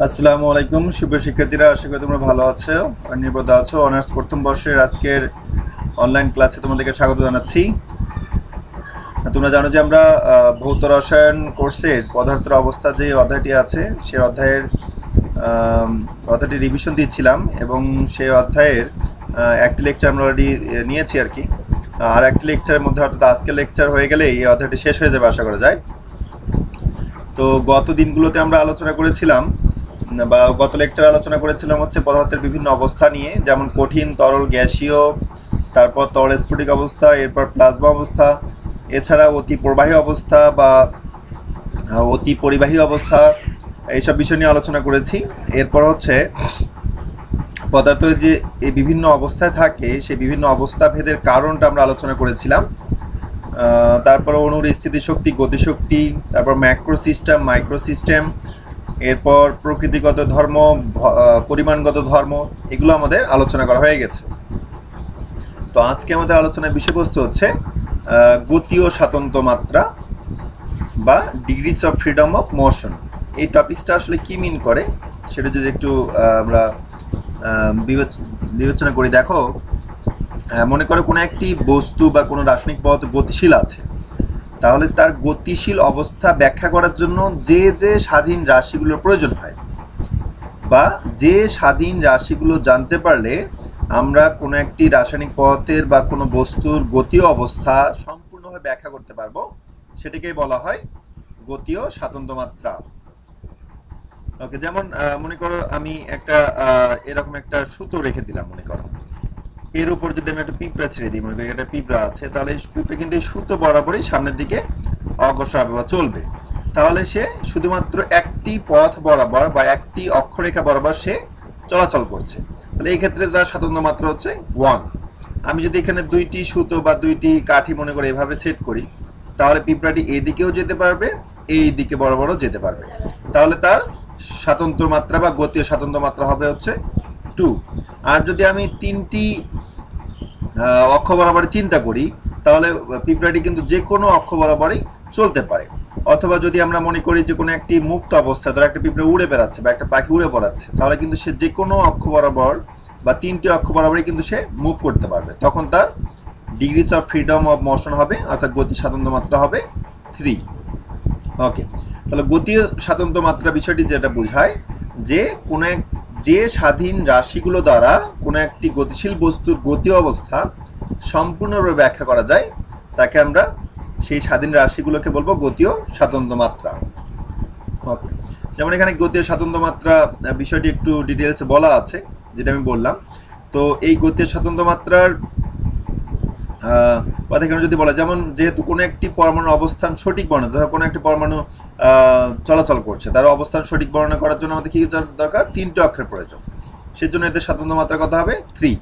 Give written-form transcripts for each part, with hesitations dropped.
আসসালামু আলাইকুম সুপ্রিয় শিক্ষার্থীরা, আশা করি তোমরা ভালো আছো আর নিরাপদ আছো। অনার্স প্রথম বর্ষের আজকের অনলাইন ক্লাসে তোমাদেরকে স্বাগত জানাচ্ছি। তোমরা জানো যে আমরা ভৌত রসায়ন কোর্সের পদার্থের অবস্থা যে অধ্যায়টি আছে সেই অধ্যায়টি রিভিশন দিচ্ছিলাম এবং সেই অধ্যায়ের একটি লেকচার আমরা অলরেডি নিয়েছি আর কি। আর একটি লেকচারের মধ্যে অর্থাৎ আজকের লেকচার হয়ে গেলেই এই অধ্যায়টি শেষ হয়ে যাবে আশা করা যায়। তো গত দিনগুলোতে আমরা আলোচনা করেছিলাম বা গত লেকচারে আলোচনা করেছিলাম হচ্ছে পদার্থের বিভিন্ন অবস্থা নিয়ে, যেমন কঠিন, তরল, গ্যাসীয়, তারপর তরল স্ফটিক অবস্থা, এরপর প্লাজমা অবস্থা, এছাড়া অতি প্রবাহী অবস্থা বা অতি পরিবাহী অবস্থা, এইসব বিষয় নিয়ে আলোচনা করেছি। এরপর হচ্ছে পদার্থ যে এই বিভিন্ন অবস্থায় থাকে সেই বিভিন্ন অবস্থা ভেদের কারণটা আমরা আলোচনা করেছিলাম। তারপর অণুর স্থিতিশক্তি, গতিশক্তি, তারপর ম্যাক্রো সিস্টেম, মাইক্রো সিস্টেম, এরপর প্রকৃতিগত ধর্ম, পরিমাণগত ধর্ম, এগুলো আমাদের আলোচনা করা হয়ে গেছে। তো আজকে আমাদের আলোচনার বিষয়বস্তু হচ্ছে গতীয় স্বাতন্ত্র মাত্রা বা degrees of freedom of motion. এই টপিকসটা আসলে কি মিন করে সেটা যদি একটু আমরা বিবেচনা করি। দেখো, মনে করো কোনো একটি বস্তু বা কোনো রাসায়নিক পদার্থ গতিশীল আছে, তাহলে তার গতিশীল অবস্থা ব্যাখ্যা করার জন্য যে যে স্বাধীন রাশিগুলোর প্রয়োজন হয় বা যে স্বাধীন রাশিগুলো জানতে পারলে আমরা কোনো একটি রাসায়নিক পদার্থের বা কোনো বস্তুর গতীয় অবস্থা সম্পূর্ণভাবে ব্যাখ্যা করতে পারবো, সেটাকেই বলা হয় গতীয় স্বাতন্ত্র মাত্রা। ওকে, যেমন মনে করো আমি একটা এরকম একটা সুতো রেখে দিলাম, মনে করো এর উপর যদি আমি একটা পিঁপড়া ছেড়ে দিই, মনে করি একটা পিঁপড়া আছে, তাহলে পিঁপড়া কিন্তু এই সুতো বরাবরই সামনের দিকে অগ্রসর হবে বা চলবে। তাহলে সে শুধুমাত্র একটি পথ বরাবর বা একটি অক্ষরেখা বরাবর সে চলাচল করছে। তাহলে এই ক্ষেত্রে তার স্বাতন্ত্র মাত্রা হচ্ছে 1। আমি যদি এখানে দুইটি সুতো বা দুইটি কাঠি মনে করে এভাবে সেট করি, তাহলে পিঁপড়াটি এই দিকেও যেতে পারবে, এই দিকে বরাবরও যেতে পারবে। তাহলে তার স্বাতন্ত্র মাত্রা বা গতীয় স্বাতন্ত্র মাত্রা হবে হচ্ছে 2। আর যদি আমি তিনটি অক্ষ বরাবর চিন্তা করি, তাহলে পিঁপড়াটি কিন্তু যে কোনো অক্ষ বরাবরই চলতে পারে। অথবা যদি আমরা মনে করি যে কোনো একটি মুক্ত অবস্থা, ধরো একটা পিঁপড়া উড়ে বেড়াচ্ছে বা একটা পাখি উড়ে বেড়াচ্ছে, তাহলে কিন্তু সে যে কোনো অক্ষ বরাবর বা তিনটি অক্ষ বরাবরই কিন্তু সে মুভ করতে পারবে। তখন তার degrees of freedom of motion হবে, অর্থাৎ গতি স্বাতন্ত্র মাত্রা হবে 3। ওকে, তাহলে গতীয় স্বাতন্ত্র মাত্রা বিষয়টি যেটা বোঝায় যে কোনো এক যে স্বাধীন রাশিগুলো দ্বারা কোনো একটি গতিশীল বস্তুর গতি অবস্থা সম্পূর্ণরূপে ব্যাখ্যা করা যায়, তাকে আমরা সেই স্বাধীন রাশিগুলোকে বলবো গতীয় স্বাতন্ত্র মাত্রা। ওকে, যেমন এখানে গতীয় স্বাতন্ত্র মাত্রা বিষয়টি একটু ডিটেলসে বলা আছে, যেটা আমি বললাম। তো এই গতীয় স্বাতন্ত্র মাত্রার কথা এখানে যদি বলা, যেমন যেহেতু কোনো একটি পরমাণুর অবস্থান সঠিক বর্ণনা, ধরো কোনো একটি পরমাণু চলাচল করছে, তার অবস্থান সঠিক বর্ণনা করার জন্য আমাদের কি দরকার? 3টি অক্ষরের প্রয়োজন। সেজন্য এদের স্বাতন্ত্র মাত্রা কত হবে? 3।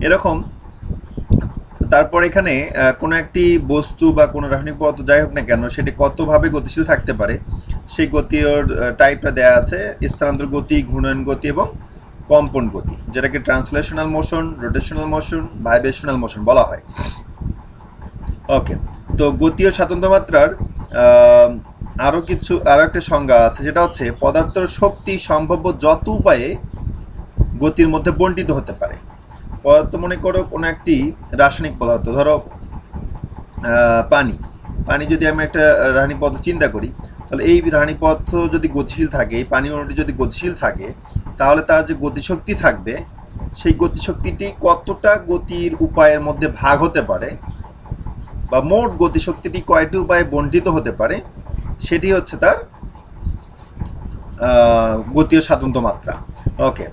এরকম তারপর এখানে কোনো একটি বস্তু বা কোনো রাসায়নিক পদার্থ যাই হোক না কেন, সেটি কতভাবে গতিশীল থাকতে পারে সেই গতির টাইপটা দেওয়া আছে: স্থানান্তর গতি, ঘূর্ণয়ন গতি এবং কম্পন গতি, যেটাকে translational motion, rotational motion, vibrational motion বলা হয়। ওকে, তো গতীয় স্বাতন্ত্র মাত্রার আরও একটা সংজ্ঞা আছে, যেটা হচ্ছে পদার্থের শক্তি সম্ভাব্য যত উপায়ে গতির মধ্যে বণ্টিত হতে পারে। পদার্থ, মনে করো কোনো একটি রাসায়নিক পদার্থ, ধরো পানি। পানি যদি আমি একটা রাসায়নিক পদার্থ চিন্তা করি, তাহলে এই রাসায়নিক পদার্থ যদি গতিশীল থাকে, এই পানি অণুটি যদি গতিশীল থাকে, তাহলে তার যে গতিশক্তি থাকবে সেই গতিশক্তিটি কতটা গতির উপায়ের মধ্যে ভাগ হতে পারে বা মোট গতিশক্তিটি কয়টি উপায়ে বণ্টিত হতে পারে, সেটি হচ্ছে তার গতীয় স্বাতন্ত্র মাত্রা। ওকে,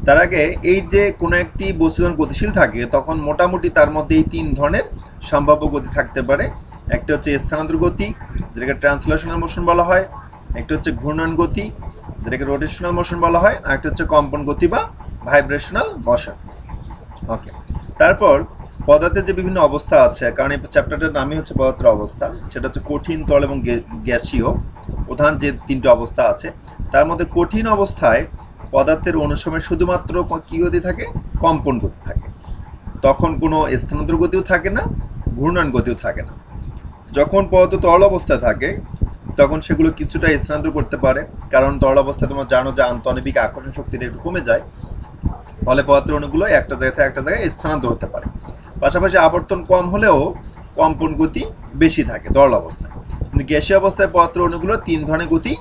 তার আগে এই যে কোনো একটি বস্তু যখন গতিশীল থাকে, তখন মোটামুটি তার মধ্যে এই 3 ধরনের সম্ভাব্য গতি থাকতে পারে। একটা হচ্ছে স্থানান্তর গতি, যেটাকে ট্রান্সলেশনাল মোশন বলা হয়। একটা হচ্ছে ঘূর্ণয়ন গতি, যেটাকে রোটেশনাল মোশন বলা হয়। আর একটা হচ্ছে কম্পন গতি বা ভাইব্রেশনাল মোশন। ওকে, তারপর পদার্থের যে বিভিন্ন অবস্থা আছে, কারণ এই চ্যাপ্টারটার নামই হচ্ছে পদার্থের অবস্থা, সেটা হচ্ছে কঠিন, তরল এবং গ্যাসীয়। প্রধান যে 3টি অবস্থা আছে, তার মধ্যে কঠিন অবস্থায় পদার্থের অনুসময়ে শুধুমাত্র কি গতি থাকে? কম্পন গতি থাকে। তখন কোনো স্থানান্তর গতিও থাকে না, ঘূর্ণয়ন গতিও থাকে না। যখন পদার্থ তরল অবস্থায় থাকে, তখন সেগুলো কিছুটা স্থানান্তর করতে পারে, কারণ তরল অবস্থায় তোমরা জানো যে আন্তঃআণবিক আকর্ষণ শক্তিটা একটু কমে যায়, ফলে পদার্থের অণুগুলো একটা জায়গা থেকে একটা জায়গায় স্থানান্তর হতে পারে। পাশাপাশি আবর্তন কম হলেও কম্পন গতি বেশি থাকে তরল অবস্থায়, কিন্তু গ্যাসীয় অবস্থায় পদার্থের অণুগুলো 3 ধরনের গতি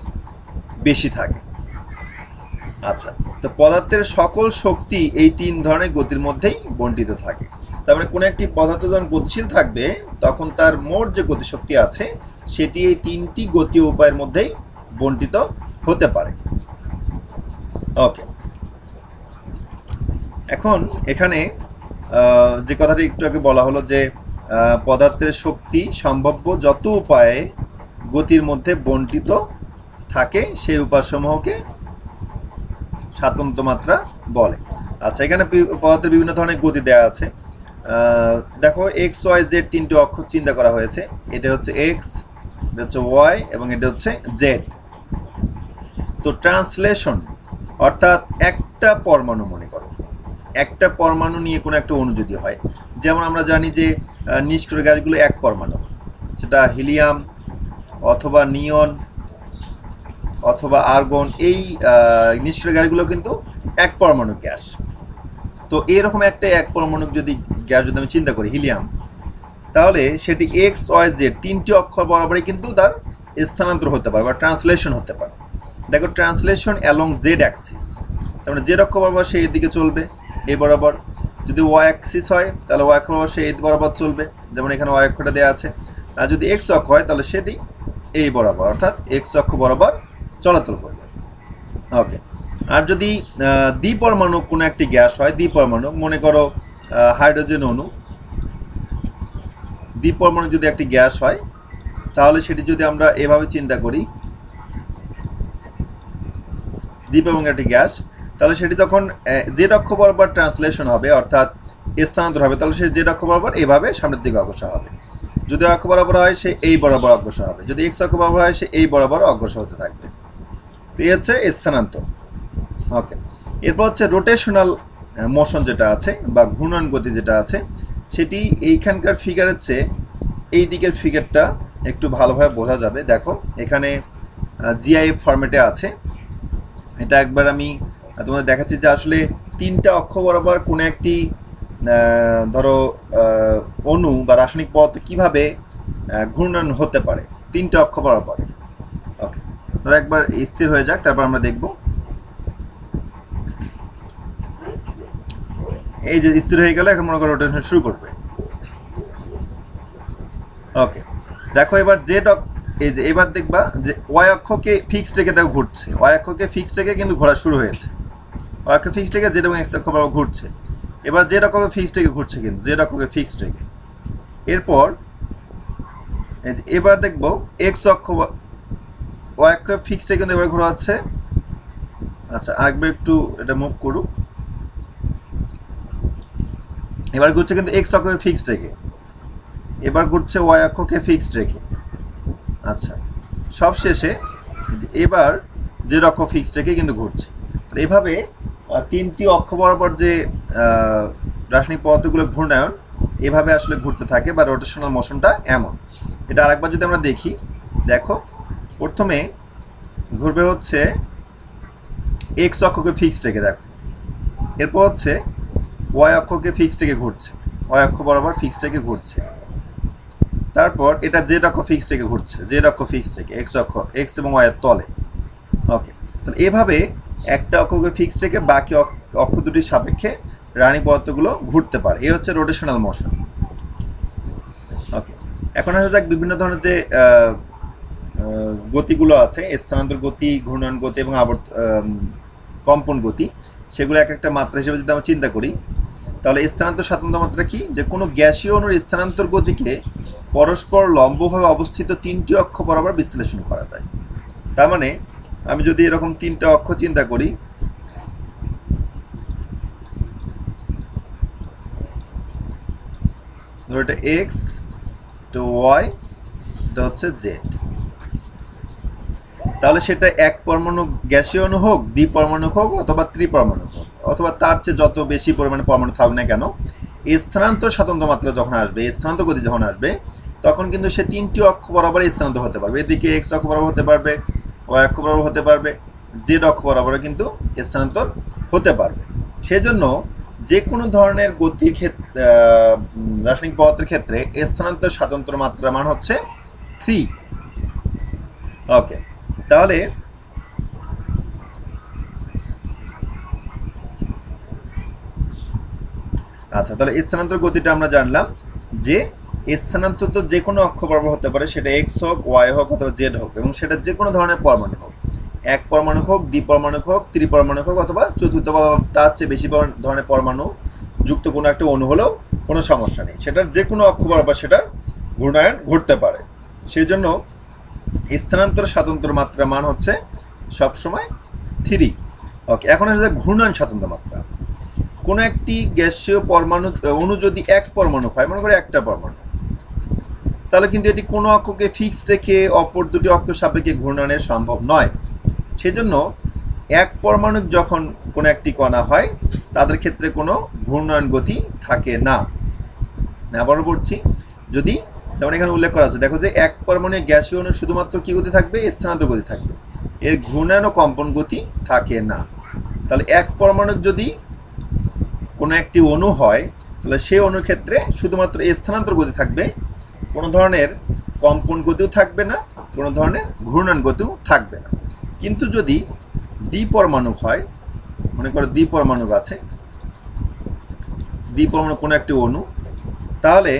বেশি থাকে। আচ্ছা, তো পদার্থের সকল শক্তি এই 3 ধরনের গতির মধ্যেই বণ্টিত থাকে। তার মানে কোনো একটি পদার্থ যখন গতিশীল থাকবে তখন তার মোট যে গতিশক্তি আছে সেটি এই 3টি গতীয় উপায়ের মধ্যেই বণ্টিত হতে পারে। ওকে, এখন এখানে যে কথাটি একটু আগে বলা হলো যে পদার্থের শক্তি সম্ভাব্য যত উপায়ে গতির মধ্যে বণ্টিত থাকে সেই উপায়সমূহকে স্বাতন্ত্র মাত্রা বলে। আচ্ছা, এখানে পদার্থের বিভিন্ন ধরনের গতি দেওয়া আছে। দেখো এক্স ওয়াই জেড 3টি অক্ষ চিন্তা করা হয়েছে। এটা হচ্ছে এক্স, এটা হচ্ছে ওয়াই এবং এটা হচ্ছে জেড। তো ট্রান্সলেশন অর্থাৎ একটা পরমাণু, মনে করো একটা পরমাণু নিয়ে কোনো একটা অণু যদি হয়, যেমন আমরা জানি যে নিষ্ক্রিয় গ্যাসগুলো এক পরমাণু, সেটা হিলিয়াম অথবা নিয়ন অথবা আর্গন, এই নিষ্ক্রিয় গ্যাসগুলো কিন্তু এক পরমাণু গ্যাস। তো এরকম একটা এক পরমাণু যদি গ্যাস যদি আমি চিন্তা করি হিলিয়াম, তাহলে সেটি এক্স ওয়াই জেড 3টি অক্ষর বরাবরই কিন্তু তার স্থানান্তর হতে পারে বা ট্রান্সলেশন হতে পারে। দেখো ট্রান্সলেশন অ্যালং জেড অ্যাক্সিস, তার মানে জেড অক্ষ বরাবর সে এদিকে চলবে এই বরাবর। যদি ওয়াই অ্যাক্সিস হয় তাহলে ওয়াই অক্ষ বরাবর সে এই বরাবর চলবে, যেমন এখানে ওয়াই অক্ষটা দেওয়া আছে। আর যদি এক্স অক্ষ হয় তাহলে সেটি এই বরাবর, অর্থাৎ এক্স অক্ষ বরাবর চলাচল করবে। ওকে, আর যদি দ্বিপরমাণু কোনো একটি গ্যাস হয়, দ্বিপরমাণু মনে করো হাইড্রোজেন অণু, দ্বিপরমাণু যদি একটি গ্যাস হয় তাহলে সেটি যদি আমরা এভাবে চিন্তা করি, দ্বিপরমাণু একটি গ্যাস, তাহলে সেটি যখন জেড অক্ষ বরাবর ট্রান্সলেশন হবে অর্থাৎ স্থানান্তর হবে, তাহলে সে জেড অক্ষ বরাবর এভাবে সামনের দিকে অগ্রসর হবে। যদি অক্ষ বরাবর হয় সে এই বরাবর অগ্রসর হবে, যদি এক্স অক্ষ বরাবর হয় সে এই বরাবর অগ্রসর হতে থাকবে। তো এই হচ্ছে স্থানান্তর। ওকে, এরপর হচ্ছে রোটেশনাল মোশন যেটা আছে বা ঘূর্ণন গতি যেটা আছে, সেটি এইখানকার ফিগারের চেয়ে এই দিকের ফিগারটা একটু ভালোভাবে বোঝা যাবে। দেখো এখানে জিআইএফ ফরম্যাটে আছে, এটা একবার আমি তোমাদের দেখাচ্ছি যে আসলে 3টা অক্ষ বরাবর কোনো একটি ধরো অণু বা রাসায়নিক পদার্থ কীভাবে ঘূর্ণন হতে পারে 3টা অক্ষ বরাবর। ওকে, ধরো একবার স্থির হয়ে যাক, তারপর আমরা দেখব। এই যে স্থির হয়ে গেল, এখন মনে করো রোটেশন শুরু করবে। ওকে, দেখো এবার জেড এই যে এবার দেখবা যে ওয়াই অক্ষকে ফিক্সড রেখে দেখো ঘুরছে, ওয়াই অক্ষকে ফিক্সড রেখে কিন্তু ঘোরা শুরু হয়েছে। ওয়াই অক্ষ ফিক্সড রেখে জেড এবং এক্স অক্ষ বরাবর ঘুরছে। এবার জেড অক্ষকে ফিক্সড রেখে ঘুরছে, কিন্তু জেড অক্ষকে ফিক্সড রেখে। এরপর এবার দেখবো এক্স অক্ষ ওয়াই অক্ষ ফিক্সড রেখে কিন্তু এবার ঘোরা হচ্ছে। আচ্ছা, আরেকবার একটু এটা মুভ করুক। এবার ঘুরছে কিন্তু এক্স অক্ষকে ফিক্সড রেখে, এবার ঘুরছে ওয়াই অক্ষকে ফিক্সড রেখে। আচ্ছা, সবশেষে এবার জেড অক্ষ ফিক্সড রেখে কিন্তু ঘুরছে। এভাবে 3টি অক্ষ বরাবর যে রাসায়নিক পদার্থগুলো ঘূর্ণায়ন এভাবে আসলে ঘুরতে থাকে বা রোটেশনাল মোশনটা এমন। এটা আরেকবার যদি আমরা দেখি, দেখো প্রথমে ঘুরবে হচ্ছে এক্স অক্ষকে ফিক্সড রেখে, দেখো এরপর হচ্ছে ওয়াই অক্ষকে ফিক্সড রেখে ঘুরছে, ওয়াই অক্ষ বরাবর ফিক্সড রেখে ঘুরছে। তারপর এটা জেড অক্ষ ফিক্সড রেখে ঘুরছে, জেড অক্ষ ফিক্সড রেখে এক্স অক্ষ, এক্স এবং ওয়াই এর তলে। ওকে, তাহলে এভাবে একটা অক্ষকে ফিক্সড রেখে বাকি অক্ষ দুটির সাপেক্ষে রাসায়নিক পদার্থগুলো ঘুরতে পারে। এই হচ্ছে রোটেশনাল মোশন। ওকে, এখন আসা যাক বিভিন্ন ধরনের যে গতিগুলো আছে, স্থানান্তর গতি, ঘূর্ণন গতি এবং কম্পন গতি, সেগুলো এক একটা মাত্রা হিসেবে যদি আমরা চিন্তা করি, তাহলে স্থানান্তর স্বাতন্ত্র মাত্রা কি, যে কোনো গ্যাসীয় অণুর স্থানান্তর গতিকে পরস্পর লম্বভাবে অবস্থিত 3টি অক্ষ বরাবর বিশ্লেষণ করা যায়। তার মানে আমি যদি এরকম 3টা অক্ষ চিন্তা করি, ধরো এটা এক্স, এটা ওয়াই, এটা হচ্ছে জেড, তাহলে সেটা এক পরমাণু গ্যাসীয় অণু হোক, দ্বিপরমাণু হোক অথবা ত্রিপরমাণু হোক, অথবা তার চেয়ে যত বেশি পরিমাণে পরমাণু থাকুক না কেন, স্থানান্তর স্বাতন্ত্র মাত্রা যখন আসবে, স্থানান্তর গতি যখন আসবে, তখন কিন্তু সে 3টি অক্ষ বরাবর স্থানান্তর হতে পারবে। এদিকে এক্স অক্ষ বরাবর হতে পারবে, ওয়াই অক্ষ বরাবর হতে পারবে, জেড অক্ষ বরাবর কিন্তু স্থানান্তর হতে পারবে। সেজন্য যে কোনো ধরনের গতির ক্ষেত্রে রাসায়নিক পদার্থের ক্ষেত্রে স্থানান্তর স্বাতন্ত্র্য মাত্রা মান হচ্ছে 3। ওকে, তাহলে আচ্ছা, তাহলে স্থানান্তর গতিটা আমরা জানলাম যে স্থানান্তর তো যে কোনো অক্ষ বরাবর হতে পারে, সেটা এক্স হোক, ওয়াই হোক অথবা জেড হোক, এবং সেটা যে কোনো ধরনের পরমাণু হোক, এক পরমাণু হোক, দ্বিপরমাণু হোক, ত্রিপরমাণু হোক অথবা চতুর্থ বা তার চেয়ে বেশি ধরনের পরমাণু যুক্ত কোনো একটা অণু হলেও কোনো সমস্যা নেই, সেটার যে কোনো অক্ষ বরাবর সেটার ঘূর্ণায়ন ঘটতে পারে। সেই জন্য স্থানান্তর স্বাতন্ত্র মাত্রা মান হচ্ছে সবসময় 3। ওকে, এখন আসলে ঘূর্ণায়ন স্বাতন্ত্র মাত্রা। কোনো একটি গ্যাসীয় পরমাণু অণু যদি এক পরমাণু হয়, মনে করে একটা পরমাণু, তাহলে কিন্তু এটি কোনো অক্ষকে ফিক্সড রেখে অপর দুটি অক্ষ সাপেক্ষে ঘূর্ণায়নের সম্ভব নয়। সেজন্য এক পরমাণু যখন কোনো একটি কণা হয় তাদের ক্ষেত্রে কোনো ঘূর্ণায়ন গতি থাকে না। আবারও বলছি, যদি যেমন এখানে উল্লেখ করা আছে, দেখো যে এক পরমাণু গ্যাসীয় অণু শুধুমাত্র কি গতি থাকবে? স্থানান্তর গতি থাকবে, এর ঘূর্ণায়ন ও কম্পন গতি থাকে না। তাহলে এক পরমাণুর যদি কোনো একটি অণু হয়, তাহলে সেই অণুর ক্ষেত্রে শুধুমাত্র স্থানান্তর গতি থাকবে, কোনো ধরনের কম্পন গতিও থাকবে না, কোনো ধরনের ঘূর্ণায়ন গতিও থাকবে না। কিন্তু যদি দ্বিপরমাণু হয়, মনে করো দ্বিপরমাণু আছে, দ্বিপরমাণু কোনো একটি অণু, তাহলে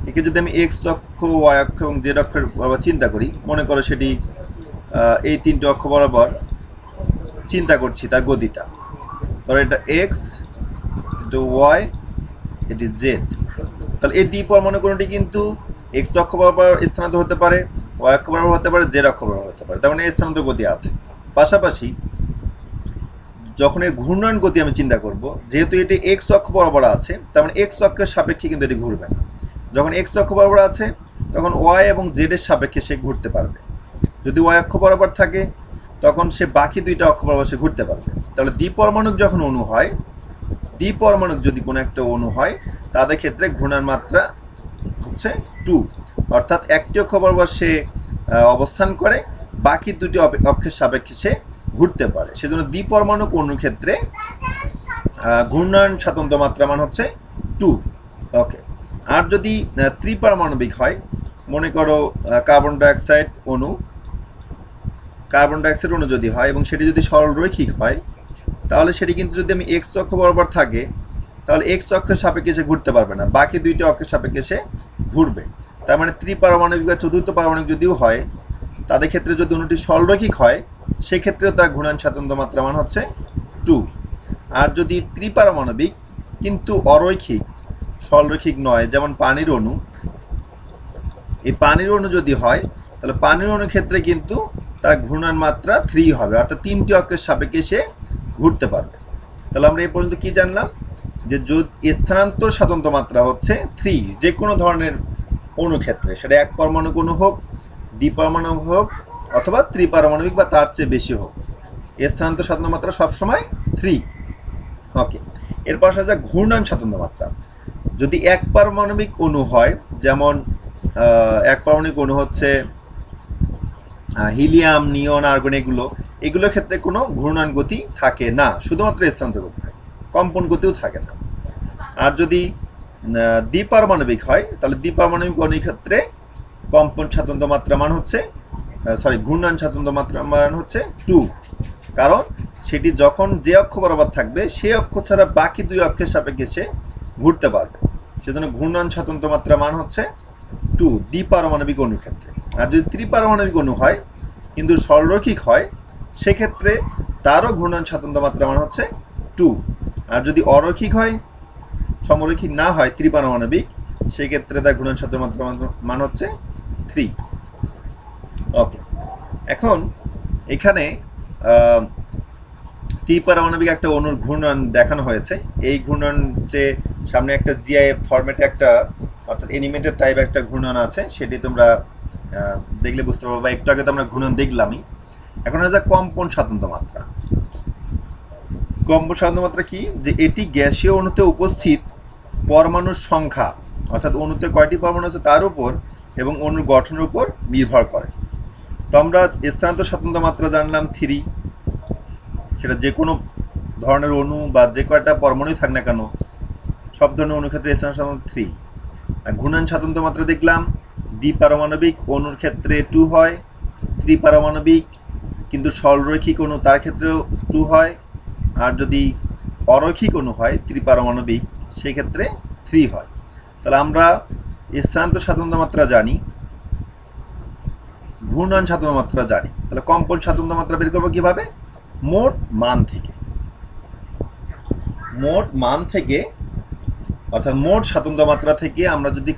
একে যদি আমি এক্স অক্ষ, ওয়াই অক্ষ এবং জেড অক্ষের বরাবর চিন্তা করি, মনে করো সেটি এই 3টি অক্ষ বরাবর চিন্তা করছি তার গতিটা, তাহলে এটা এক্স, এটা ওয়াই, এটি জেড। তাহলে এই দ্বিপরমাণু কোনটি কিন্তু এক্স অক্ষ বরাবর স্থানান্তর হতে পারে, ওয়াই অক্ষ বরাবর হতে পারে, জেড অক্ষ বরাবর হতে পারে, তার মানে স্থানান্তর গতি আছে। পাশাপাশি যখন এর ঘূর্ণায়ন গতি আমি চিন্তা করব, যেহেতু এটি এক্স অক্ষ বরাবর আছে, তার মানে এক্স অক্ষের সাপেক্ষে কিন্তু এটি ঘুরবে না। যখন এক্স অক্ষ বরাবর আছে তখন ওয়াই এবং জেড এর সাপেক্ষে সে ঘুরতে পারবে। যদি ওয়াই অক্ষ বরাবর থাকে তখন সে বাকি দুইটা অক্ষ বরাবর সে ঘুরতে পারবে। তাহলে দ্বিপরমাণুক যখন অণু হয়, দ্বিপরমাণুক যদি কোনো একটা অণু হয়, তাদের ক্ষেত্রে ঘূর্ণায়ন মাত্রা হচ্ছে 2, অর্থাৎ একটি অক্ষ বরাবর সে অবস্থান করে, বাকি দুটি অক্ষের সাপেক্ষে সে ঘুরতে পারে। সেজন্য দ্বিপরমাণুক অণুর ক্ষেত্রে ঘূর্ণায়ন স্বাতন্ত্র মাত্রা মান হচ্ছে 2। ওকে, আর যদি ত্রিপারমাণবিক হয়, মনে করো কার্বন ডাইঅক্সাইড অণু, কার্বন ডাইঅক্সাইড অণু যদি হয় এবং সেটি যদি সরলরৈখিক হয়, তাহলে সেটি কিন্তু যদি আমি এক্স অক্ষ বরাবর থাকে, তাহলে এক্স অক্ষের সাপেক্ষে সে ঘুরতে পারবে না, বাকি দুইটি অক্ষের সাপেক্ষে সে ঘুরবে। তার মানে ত্রিপারমাণবিক বা চতুর্থ পারমাণবিক যদিও হয়, তাদের ক্ষেত্রে যদি অণুটি সরলরৈখিক হয়, সেক্ষেত্রেও তার ঘূর্ণায়ন স্বাতন্ত্র মাত্রা মান হচ্ছে 2। আর যদি ত্রিপারমাণবিক কিন্তু অরৈখিক, সরলরৈখিক নয়, যেমন পানির অণু, এই পানির অণু যদি হয়, তাহলে পানির অণুর ক্ষেত্রে কিন্তু তার ঘূর্ণায়ন মাত্রা 3 হবে, অর্থাৎ 3টি অক্ষের সাপেক্ষে সে ঘুরতে পারবে। তাহলে আমরা এই পর্যন্ত কি জানলাম? যে স্থানান্তর স্বাতন্ত্র মাত্রা হচ্ছে 3 যে কোনো ধরনের অণু ক্ষেত্রে, সেটা এক পরমাণু অণু হোক, দ্বিপরমাণু হোক অথবা ত্রিপারমাণবিক বা তার চেয়ে বেশি হোক, স্থানান্তর স্বাতন্ত্র মাত্রা সবসময় 3। ওকে, এরপর আসা যাক ঘূর্ণায়ন স্বাতন্ত্র মাত্রা। যদি এক পারমাণবিক অণু হয়, যেমন এক পারমাণবিক অণু হচ্ছে হিলিয়াম, নিয়ন, আর্গন, এগুলোর ক্ষেত্রে কোনো ঘূর্ণায়ন গতি থাকে না, শুধুমাত্র স্থানান্তর গতি থাকে, কম্পন গতিও থাকে না। আর যদি দ্বিপারমাণবিক হয়, তাহলে দ্বিপারমাণবিক অণুর ক্ষেত্রে কম্পন স্বাতন্ত্র মাত্রা মান হচ্ছে ঘূর্ণায়ন স্বাতন্ত্র মাত্রা মান হচ্ছে 2, কারণ সেটি যখন যে অক্ষ বরাবর থাকবে সেই অক্ষ ছাড়া বাকি দুই অক্ষের সাপেক্ষে সে ঘুরতে পারবে। সেজন্য ঘূর্ণায়ন স্বাতন্ত্র মাত্রা মান হচ্ছে 2 দ্বিপারমাণবিক অণুর ক্ষেত্রে। আর যদি ত্রিপারমাণবিক অণু হয় কিন্তু সরলরৈখিক হয়, সেক্ষেত্রে তারও ঘূর্ণায়ন স্বাতন্ত্র মাত্রা মান হচ্ছে 2। আর যদি অরৈখিক হয়, সমরৈখিক না হয়, ত্রিপারমাণবিক, সেক্ষেত্রে তার ঘূর্ণায়ন স্বাতন্ত্র মাত্রা মান হচ্ছে 3। ওকে, এখন এখানে ত্রিপারমাণবিক একটা অণুর ঘূর্ণায়ন দেখানো হয়েছে। এই ঘূর্ণায়ন যে সামনে একটা জিআইএফ ফরম্যাটে একটা, অর্থাৎ অ্যানিমেটেড টাইপ একটা ঘূর্ণায়ন আছে, সেটি তোমরা দেখলে বুঝতে পারবো, বা একটু আগে তো আমরা ঘূর্ণায়ন দেখলামই। এখন আছে কম্পন স্বাতন্ত্র মাত্রা। কম্পন স্বাতন্ত্র মাত্রা কি? যে এটি গ্যাসীয় অণুতে উপস্থিত পরমাণুর সংখ্যা, অর্থাৎ অণুতে কয়টি পরমাণু আছে তার উপর এবং অণুর গঠনের উপর নির্ভর করে। তো আমরা স্থানান্তর স্বাতন্ত্র্য মাত্রা জানলাম 3, সেটা যে কোনো ধরনের অণু বা যে কয়টা পরমাণুই থাক না কেন সব ধরনের অণুর ক্ষেত্রে স্থানান্তর স্বাতন্ত্র্য 3। আর ঘূর্ণায়ন স্বাতন্ত্র্য মাত্রা দেখলাম দ্বিপারমাণবিক অণুর ক্ষেত্রে 2 হয়, ত্রিপারমাণবিক কিন্তু সরলরৈখিক অণু তার ক্ষেত্রেও 2 হয়, আর যদি অরৈখিক অণু হয় ত্রিপারমাণবিক সেক্ষেত্রে 3 হয়। তাহলে আমরা স্থানান্তর স্বাতন্ত্র্য মাত্রা জানি, ঘূর্ণায়ন স্বাতন্ত্র্য মাত্রা জানি। তাহলে কম্পন স্বাতন্ত্র্য মাত্রা বের করবো কিভাবে? মোট মান থেকে, মোট মান থেকে অর্থাৎ মোট স্বাতন্ত্র্য মাত্রা থেকে আমরা যদি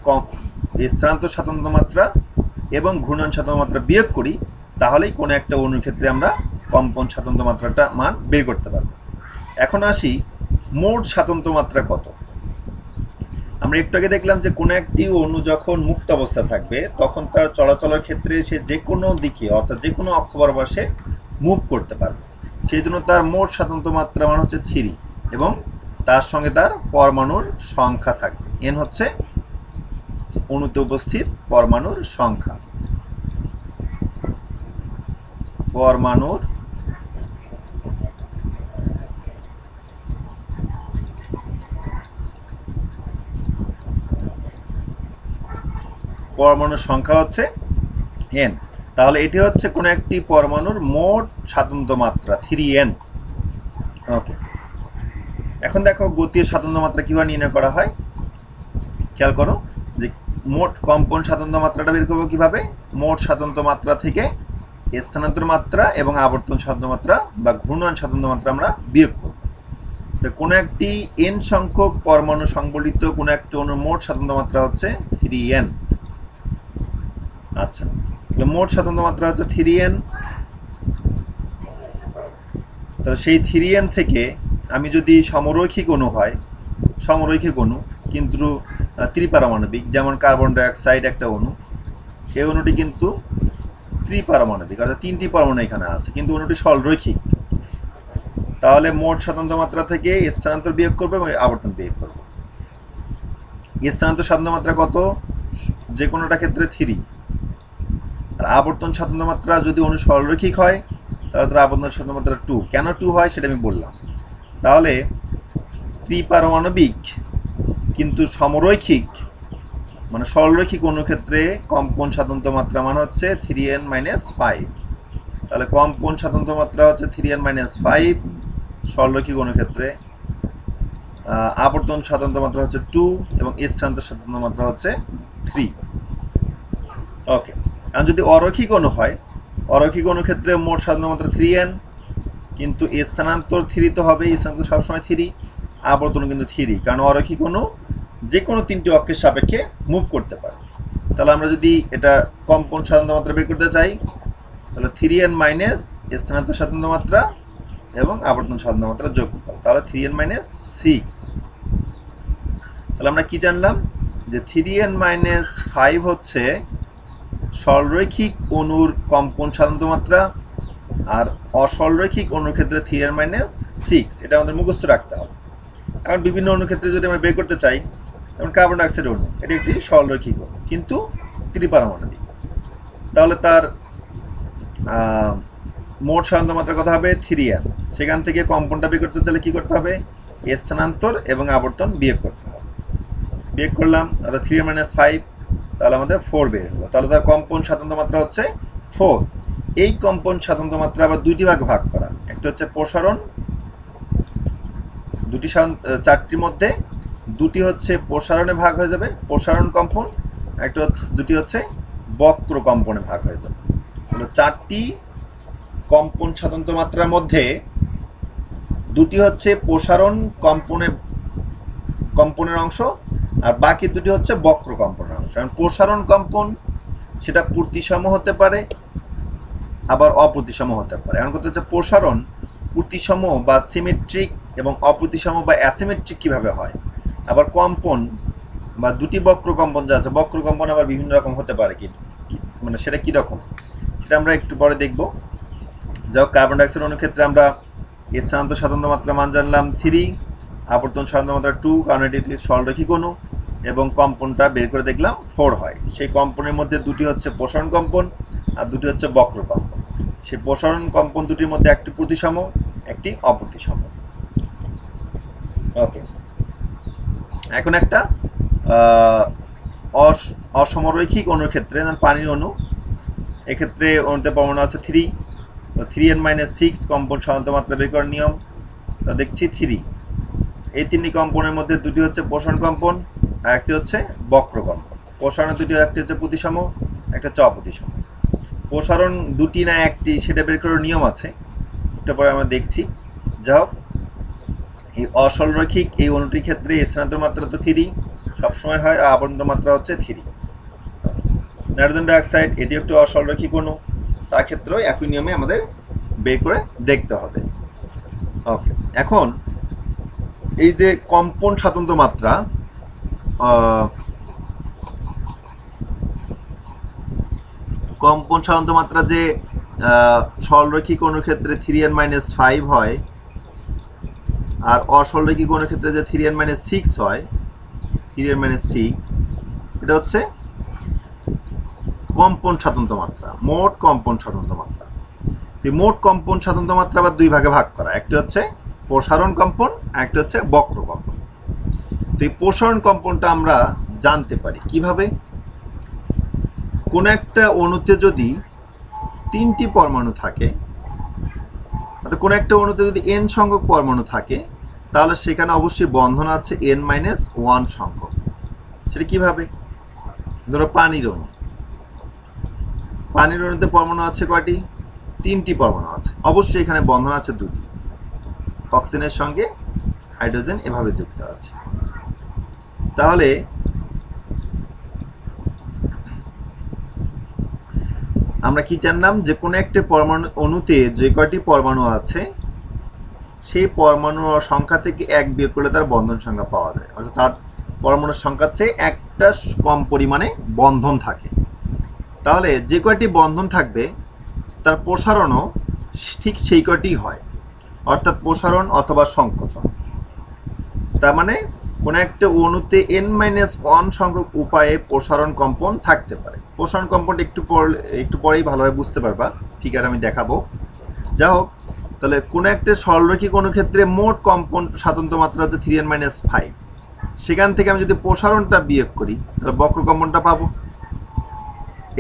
স্থানান্তর স্বাতন্ত্র্য মাত্রা এবং ঘূর্ণায়ন স্বাতন্ত্র্য মাত্রা বিয়োগ করি তাহলেই কোনো একটা অণুর ক্ষেত্রে আমরা কম্পন স্বাতন্ত্র্য মাত্রাটা মান বের করতে পারবো। এখন আসি মোট স্বাতন্ত্র্য মাত্রা কত। আমরা একটু আগে দেখলাম যে কোনো একটি অণু যখন মুক্ত অবস্থা থাকবে তখন তার চলাচলের ক্ষেত্রে সে যে কোনো দিকে অর্থাৎ যে কোনো অক্ষ বরাবর সে মুভ করতে পারবে, সেই জন্য তার মোট স্বাতন্ত্র্য মাত্রা মান হচ্ছে 3 এবং তার সঙ্গে তার পরমাণুর সংখ্যা থাকবে। n হচ্ছে অণুতে উপস্থিত পরমাণুর সংখ্যা, পরমাণুর সংখ্যা হচ্ছে n। তাহলে এটি হচ্ছে কোনো একটি পরমাণুর মোট স্বাতন্ত্র্য মাত্রা 3n। ওকে, এখন দেখো গতির স্বাতন্ত্র্য মাত্রা কিভাবে নির্ণয় করা হয়। খেয়াল করো যে মোট কম্পন স্বাতন্ত্র্য মাত্রাটা বের করবো কিভাবে? মোট স্বাতন্ত্র্য মাত্রা থেকে স্থানান্তর মাত্রা এবং আবর্তন স্বাতন্ত্র্য মাত্রা বা ঘূর্ণায়ন স্বাতন্ত্র্য মাত্রা আমরা বিয়োগ করব। তো কোনো একটি n সংখ্যক পরমাণু সংবলিত কোনো একটি অণুর মোট স্বাতন্ত্র্য মাত্রা হচ্ছে 3n। আচ্ছা, তাহলে মোট স্বাতন্ত্র্য মাত্রা হচ্ছে 3n। তাহলে সেই 3n থেকে আমি যদি সমরৈখিক অণু হয়, সমরৈখিক অণু কিন্তু ত্রিপারমাণবিক, যেমন কার্বন ডাইঅক্সাইড একটা অণু, এই অণুটি কিন্তু ত্রিপারমাণবিক অর্থাৎ 3টি পরমাণু এখানে আছে কিন্তু অণুটি সরলরৈখিক, তাহলে মোট স্বাতন্ত্র্য মাত্রা থেকে স্থানান্তর বিয়োগ করবে এবং আবর্তন বিয়োগ করবে। স্থানান্তর স্বাতন্ত্র্য মাত্রা কত? যে কোনোটা ক্ষেত্রে 3। আর আবর্তন স্বাতন্ত্র্য মাত্রা যদি অণু সরলরৈখিক হয় তাহলে তার আবর্তন স্বাতন্ত্র্য মাত্রা 2। কেন 2 হয় সেটা আমি বললাম। তাহলে ত্রিপারমাণবিক কিন্তু সমরৈখিক মানে সরলরৈখিক অণুর ক্ষেত্রে কম্পন স্বাতন্ত্র্য মাত্রা মান হচ্ছে 3n-5। তাহলে কম্পন স্বাতন্ত্র্য মাত্রা হচ্ছে 3n-5 সরলরৈখিক অণুর ক্ষেত্রে, আবর্তন স্বাতন্ত্র্য মাত্রা হচ্ছে 2 এবং স্থানান্তর স্বাতন্ত্র্য মাত্রা হচ্ছে 3। ওকে, আর যদি অরৈখিক অণু হয়, অরৈখিক অণুর ক্ষেত্রে মোট স্বাতন্ত্র্য মাত্রা 3n কিন্তু স্থানান্তর 3 তো হবে, স্থানান্তর সবসময় 3, আবর্তন কিন্তু 3, কারণ অরৈখিক অণু যে কোনো 3টি অক্ষের সাপেক্ষে মুভ করতে পারে। তাহলে আমরা যদি এটা কম্পন স্বাতন্ত্র্য মাত্রা বের করতে চাই তাহলে 3n মাইনাস স্থানান্তর স্বাতন্ত্র্য মাত্রা এবং আবর্তন স্বাতন্ত্র্য মাত্রা যোগ করতে, তাহলে 3n-6। তাহলে আমরা কি জানলাম যে 3n-5 হচ্ছে সরলরৈখিক অণুর কম্পন স্বাতন্ত্র্য মাত্রা, আর অসরলরৈখিক অণুর ক্ষেত্রে 3n-6। এটা আমাদের মুখস্থ রাখতে হবে। এখন বিভিন্ন অণুর ক্ষেত্রে যদি আমরা বের করতে চাই, যেমন কার্বন ডাইঅক্সাইড অণু, এটি একটি সরলরৈখিক অণু কিন্তু ত্রিপারমাণবিক, তাহলে তার মোট স্বাতন্ত্র্য মাত্রা কত হবে? 3n। সেখান থেকে কম্পনটা বের করতে চাইলে কী করতে হবে? স্থানান্তর এবং আবর্তন বিয়োগ করতে হবে। বিয়োগ করলাম, অর্থাৎ 3n-5, তাহলে আমাদের 4 বের হলো। তাহলে তার কম্পন স্বাতন্ত্র্য মাত্রা হচ্ছে 4। এই কম্পন স্বাতন্ত্র্য মাত্রা আবার দুইটি ভাগে ভাগ করা, একটা হচ্ছে প্রসারণ, চারটির মধ্যে দুটি হচ্ছে প্রসারণে ভাগ হয়ে যাবে, প্রসারণ কম্পন, একটা হচ্ছে দুটি হচ্ছে বক্র কম্পনে ভাগ হয়ে যাবে। তাহলে 4টি কম্পন স্বাতন্ত্র্য মাত্রার মধ্যে দুটি হচ্ছে প্রসারণ কম্পনের অংশ আর বাকি দুটি হচ্ছে বক্র কম্পনের অংশ। কারণ প্রসারণ কম্পন সেটা প্রতিসম হতে পারে আবার অপ্রতিসম হতে পারে। এখন কথা হচ্ছে প্রসারণ প্রতিসম বা সিমেট্রিক এবং অপ্রতিসম বা অ্যাসিমেট্রিক কীভাবে হয়, আবার কম্পন বা দুটি বক্র কম্পন যা আছে, বক্র কম্পন আবার বিভিন্ন রকম হতে পারে, কি মানে সেটা কীরকম সেটা আমরা একটু পরে দেখব। যাই হোক, কার্বন ডাইঅক্সাইড অণুর ক্ষেত্রে আমরা স্থানান্তর স্বাতন্ত্র্য মাত্রা মান জানলাম 3, আবর্তন স্বাতন্ত্র্য মাত্রা 2, কারণ এটি একটি সরলরৈখিক অণু, এবং কম্পনটা বের করে দেখলাম 4 হয়। সেই কম্পনের মধ্যে দুটি হচ্ছে প্রসারণ কম্পন আর দুটি হচ্ছে বক্র কম্পন। সেই প্রসারণ কম্পন দুটির মধ্যে একটি প্রতিসম, একটি অপ্রতিসম। ওকে, এখন একটা অসমরৈখিক অণুর ক্ষেত্রে, পানির অণু, এক্ষেত্রে অণুতে পরমাণু আছে 3, তো 3n-6 কম্পন সাধারণত মাত্রা বের করার নিয়ম। তো দেখছি 3, এই তিনটি কম্পনের মধ্যে দুটি হচ্ছে প্রসারণ কম্পন আর একটি হচ্ছে বক্র কম্পন। প্রসারণ দুটি, একটি হচ্ছে প্রতিসম, একটা হচ্ছে অপ্রতিসম। প্রসারণ দুটি না একটি সেটা বের করার নিয়ম আছে, এটা পরে আমরা দেখছি। যা হোক, এই অসরলরৈখিক এই অণুটির ক্ষেত্রে স্থানান্তর মাত্রা তো 3 সবসময় হয়, আর আবর্তন মাত্রা হচ্ছে 3। নাইট্রোজেন ডাইঅক্সাইড এটি একটু অসরলরৈখিক অণু, তার ক্ষেত্রেও একই নিয়মে আমাদের বের করে দেখতে হবে। ওকে, এখন এই যে কম্পন স্বাতন্ত্র মাত্রা, কম্পন স্বাতন্ত্র মাত্রা যে সরলরৈখিক অণুর ক্ষেত্রে 3n-5 হয় আর অসরলরৈখিক অণুর ক্ষেত্রে যে 3n-6 হয়, 3n-6, এটা হচ্ছে কম্পন স্বাতন্ত্র মাত্রা, মোট কম্পন স্বাতন্ত্র মাত্রা। মোট কম্পন স্বাতন্ত্র মাত্রা আবার দুই ভাগে ভাগ করা, একটি হচ্ছে প্রসারণ কম্পন আর একটি হচ্ছে বক্র কম্পন। তো এই প্রসারণ কম্পনটা আমরা জানতে পারি কিভাবে? কোন একটা অণুতে যদি 3টি পরমাণু থাকে, অর্থাৎ কোন একটা অণুতে যদি n সংখ্যক পরমাণু থাকে, তাহলে সেখানে অবশ্যই বন্ধন আছে n-1 সংখ্যক। সেটা কিভাবে? ধরো পানির অণু, পানির অণুতে পরমাণু আছে কয়টি? 3টি পরমাণু আছে, অবশ্যই এখানে বন্ধন আছে 2টি, অক্সিজেনের সঙ্গে হাইড্রোজেন এভাবে যুক্ত আছে। তাহলে আমরা কি জানলাম? যে কোনো একটা পরমাণু অণুতে যে কয়টি পরমাণু আছে সেই পরমাণুর সংখ্যা থেকে 1 বিয়োগ করলে তার বন্ধন সংখ্যা পাওয়া যায়, অর্থাৎ তার পরমাণুর সংখ্যার চেয়ে একটা কম পরিমাণে বন্ধন থাকে। তাহলে যে কয়টি বন্ধন থাকবে তার প্রসারণও ঠিক সেই কয়টি হয়, অর্থাৎ প্রসারণ অথবা সংকোচন। তার মানে কোনো একটা অণুতে n-1 সংখ্যক উপায়ে প্রসারণ কম্পন থাকতে পারে। প্রসারণ কম্পনটা একটু পরেই ভালোভাবে বুঝতে পারবা, ফিগার আমি দেখাবো। যা হোক, তাহলে কোনো একটা সরলরৈখিক অণুর ক্ষেত্রে মোট কম্পন স্বাতন্ত্র মাত্রা হচ্ছে 3n-5, সেখান থেকে আমি যদি প্রসারণটা বিয়োগ করি তাহলে বক্র কম্পনটা পাবো।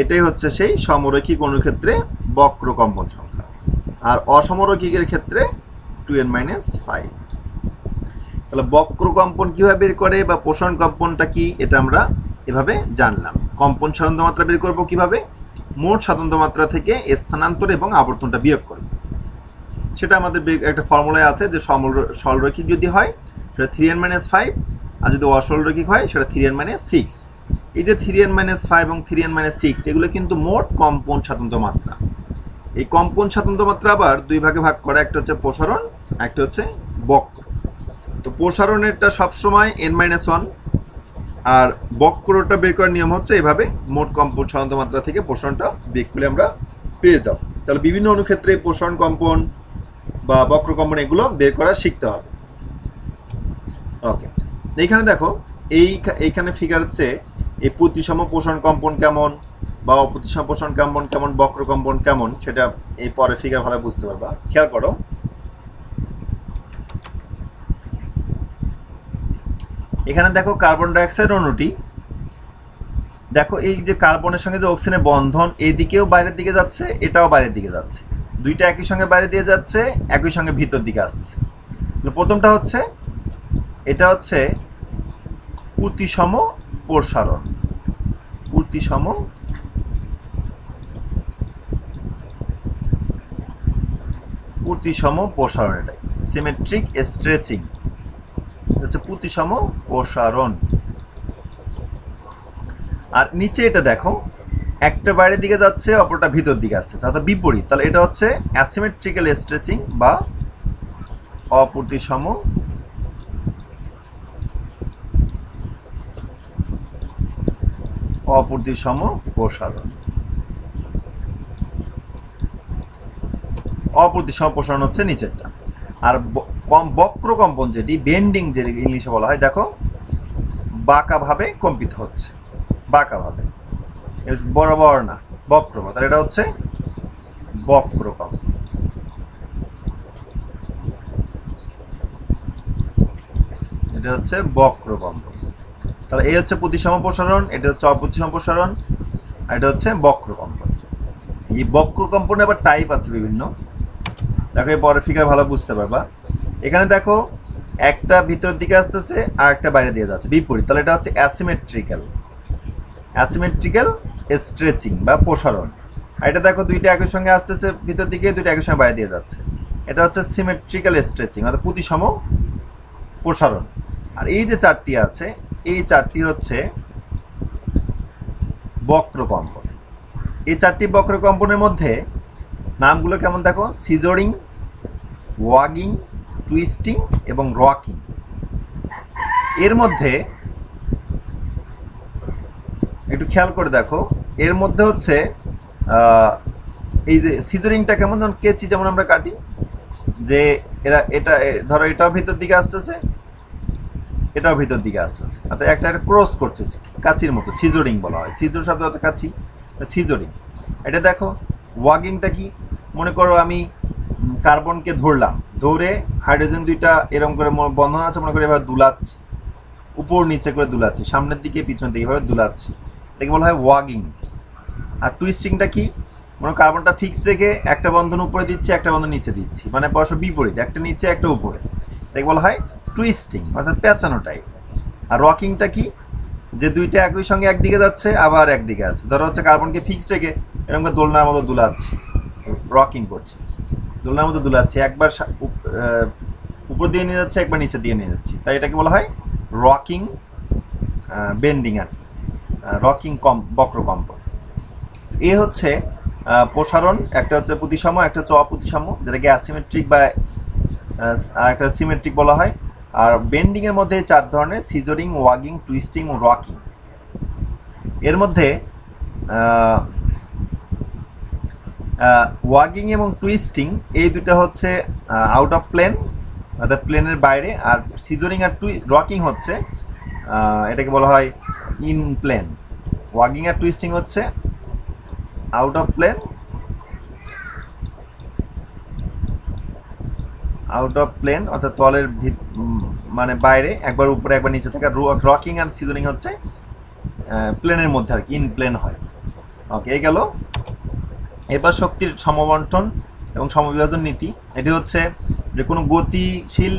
এটাই হচ্ছে সেই সমরৈখিক অণুর ক্ষেত্রে বক্র কম্পন সংখ্যা, আর অসমরৈখিকের ক্ষেত্রে 2n-5। তাহলে বক্র কম্পন কীভাবে বের করে বা প্রসারণ কম্পনটা কি, এটা আমরা এভাবে জানলাম। কম্পন স্বাতন্ত্র মাত্রা বের করবো কিভাবে? মোট স্বাতন্ত্র মাত্রা থেকে স্থানান্তর এবং আবর্তনটা বিয়োগ করব। সেটা আমাদের একটা ফর্মুলায় আছে যে সরলরৈখিক যদি হয় সেটা 3n-5, আর যদি অসরলরৈখিক হয় সেটা 3n-6। এই যে 3n-5 এবং 3n-6 এগুলো কিন্তু মোট কম্পন স্বাতন্ত্র মাত্রা। এই কম্পন স্বাতন্ত্র মাত্রা আবার দুই ভাগে ভাগ করা, একটা হচ্ছে প্রসারণ, একটা হচ্ছে বক্র। তো প্রসারণেরটা সবসময় n-1, আর বক্রটা বের করার নিয়ম হচ্ছে এভাবে, মোট কম্পন স্বাতন্ত্র মাত্রা থেকে প্রসারণটা বিয়োগ করলে আমরা পেয়ে যাব। তাহলে বিভিন্ন অনুক্ষেত্রে প্রসারণ কম্পন বা বক্র কম্পন এগুলো বের করা শিখতে হবে। ওকে, এইখানে দেখো, এইখানে ফিগার হচ্ছে এই প্রতিসম প্রসারণ কম্পন কেমন বা অপ্রতিসম প্রসারণ কম্পন কেমন, বক্র কম্পন কেমন, সেটা এই পরে ফিগার ভালো বুঝতে পারবা। খেয়াল করো, এখানে দেখো কার্বন ডাইঅক্সাইড অণুটি, দেখো এই যে কার্বনের সঙ্গে যে অক্সিজেনের বন্ধন এইদিকেও বাইরের দিকে যাচ্ছে, এটাও বাইরের দিকে যাচ্ছে, দুইটা একই সঙ্গে বাইরে দিয়ে যাচ্ছে, একই সঙ্গে ভিতর দিকে আসতেছে। প্রথমটা হচ্ছে, এটা হচ্ছে প্রতিসম প্রসারণ, প্রতিসম প্রসারণ, এটাই সিমেট্রিক স্ট্রেচিং, হচ্ছে প্রতিসম প্রসারণ। আর নিচে এটা দেখো, একটা বাইরের দিকে যাচ্ছে, অপরটা ভিতর দিকে আসছে, অর্থাৎ বিপরীত। তাহলে এটা হচ্ছে অ্যাসিমেট্রিক্যাল স্ট্রেচিং বা অপ্রতিসম প্রসারণ। অপ্রতিসম প্রসারণ হচ্ছে নিচেরটা। আর বক্র কম্পন যেটি, বেন্ডিং যে ইংলিশে বলা হয়, দেখো বাঁকাভাবে কম্পিত হচ্ছে, বাঁকাভাবে, বরাবর না, বক্রভাবে। তাহলে এটা হচ্ছে বক্রকম্পন। এটা হচ্ছে বক্রকম্পন। তাহলে এই হচ্ছে প্রতিসম প্রসারণ, এটা হচ্ছে অপ্রতিসম প্রসারণ, আর এটা হচ্ছে বক্রকম্পন। এই বক্রকম্পনে আবার টাইপ আছে বিভিন্ন। দেখো এই পরের ফিগার ভালো বুঝতে পারবা। এখানে দেখো একটা ভিতরের দিকে আসতেছে আর একটা বাইরে দিয়ে যাচ্ছে, বিপরীত। তাহলে এটা হচ্ছে অ্যাসিমেট্রিক্যাল, অ্যাসিমেট্রিক্যাল স্ট্রেচিং বা প্রসারণ। আর এটা দেখো দুইটা একই সঙ্গে আসতেছে ভিতর দিকে, দুইটা একই সঙ্গে বাইরে দিয়ে যাচ্ছে, এটা হচ্ছে সিমেট্রিক্যাল স্ট্রেচিং অর্থাৎ প্রতিসম প্রসারণ। আর এই যে চারটি আছে, এই চারটি হচ্ছে বক্রকম্পন। এই চারটি বক্রকম্পনের মধ্যে নামগুলো কেমন দেখো, সিজরিং, ওয়াগিং, টুইস্টিং এবং রকিং। এর মধ্যে একটু খেয়াল করে দেখো, এর মধ্যে হচ্ছে এই যে সিজরিংটা কেমন, যেমন কেচি যেমন আমরা কাটি, যে এটা ধরো এটাও ভিতর দিকে আসতেছে, এটাও ভিতর দিকে আসতেছে, অর্থাৎ একটা ক্রস করছে কাচির মতো, সিজরিং বলা হয়। সিজর শব্দ অর্থ কাচি, সিজরিং। এটা দেখো ওয়াগিংটা কি, মনে করো আমি কার্বনকে ধরলাম, ধরে হাইড্রোজেন দুইটা এরকম করে বন্ধন আছে, মনে করি এভাবে দুলাচ্ছি, উপর নিচে করে দুলাচ্ছি, সামনের দিকে পিছন দিকে এভাবে দুলাচ্ছি, এটাকে বলা হয় ওয়াগিং। আর টুইস্টিংটা কি, মনে কার্বনটা ফিক্সড রেখে একটা বন্ধন উপরে দিচ্ছি, একটা বন্ধন নিচে দিচ্ছি, মানে পরস্পর বিপরীত, একটা নিচে একটা উপরে, এটাকে বলা হয় টুইস্টিং অর্থাৎ পেঁচানো টাইপ। আর রকিংটা কি, যে দুইটা একই সঙ্গে একদিকে যাচ্ছে আবার একদিকে আছে, ধরো হচ্ছে কার্বনকে ফিক্সড রেখে এরকম করে দোলনার মতো দুলাচ্ছি, রকিং করছি, দোলনার মতো দুলাচ্ছি, একবার উপর দিয়ে নিয়ে যাচ্ছে, একবার নিচে দিয়ে নিয়ে যাচ্ছি, তাই এটাকে বলা হয় রকিং বেন্ডিং আর কি, রকিং বক্রকম্পন। এ হচ্ছে প্রসারণ, একটা হচ্ছে প্রতিসম, একটা হচ্ছে অপ্রতিসম, যেটাকে অ্যাসিমেট্রিক বা আর একটা সিমেট্রিক বলা হয়। আর বেন্ডিংয়ের মধ্যে চার ধরনের, সিজরিং, ওয়াগিং, টুইস্টিং ও রকিং। এর মধ্যে ওয়াগিং এবং টুইস্টিং এই দুটো হচ্ছে আউট অফ প্লেন, অর্থাৎ প্লেনের বাইরে। আর সিজরিং আর রকিং হচ্ছে এটাকে বলা হয় ইন প্লেন। ওয়াগিং আর টুইস্টিং হচ্ছে out of plane, out of plane অর্থাৎ তলের মানে বাইরে, একবার উপরে একবার নিচে থাকা। রকিং আর সিজরিং হচ্ছে প্লেনের মধ্যে আর কি, ইন প্লেন হয়। ওকে, এই গেল। এবার শক্তির সমবন্টন এবং সমবিভাজন নীতি। এটি হচ্ছে যে কোনো গতিশীল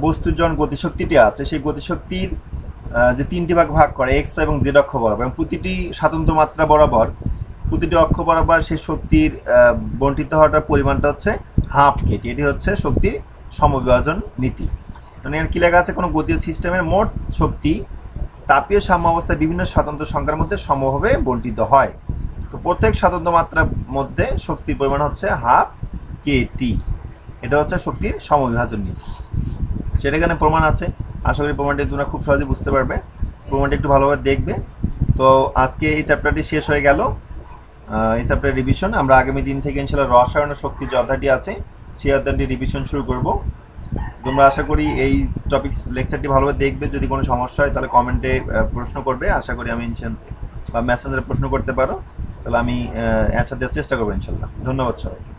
বস্তুর যখন গতিশক্তিটি আছে, সেই গতিশক্তির যে তিনটি ভাগ করে, এক্স এবং জেড অক্ষ বরাবর, এবং প্রতিটি স্বাতন্ত্র মাত্রা বরাবর, প্রতিটি অক্ষ বরাবর সেই শক্তির বন্টিত হওয়াটার পরিমাণটা হচ্ছে হাফ কেটি। এটি হচ্ছে শক্তির সমবিভাজন নীতি। মানে এর কী লেখা আছে, কোনো গতীয় সিস্টেমের মোট শক্তি তাপীয় সাম্য অবস্থায় বিভিন্ন স্বাতন্ত্র সংখ্যার মধ্যে সমভাবে বন্টিত হয়। তো প্রত্যেক স্বাতন্ত্র মাত্রার মধ্যে শক্তির পরিমাণ হচ্ছে হাফ কেটি। এটা হচ্ছে শক্তির সমবিভাজন নীতি। সেটা এখানে প্রমাণ আছে, আশা করি প্রমাণটি তোমরা খুব সহজে বুঝতে পারবে। প্রমাণটি একটু ভালোভাবে দেখবে। তো আজকে এই চ্যাপ্টারটি শেষ হয়ে গেল, এই চ্যাপ্টারের রিভিশন। আমরা আগামী দিন থেকে ইনশাআল্লাহ রসায়ন ও শক্তি যে অধ্যায়টি আছে সেই অধ্যায়টি রিভিশন শুরু করব। তোমরা আশা করি এই টপিকস লেকচারটি ভালোভাবে দেখবে। যদি কোনো সমস্যা হয় তাহলে কমেন্টে প্রশ্ন করবে, আশা করি আমি বা মেসেঞ্জারে প্রশ্ন করতে পারো, তাহলে আমি অ্যান্সার দেওয়ার চেষ্টা করবো ইনশাআল্লাহ। ধন্যবাদ সবাইকে।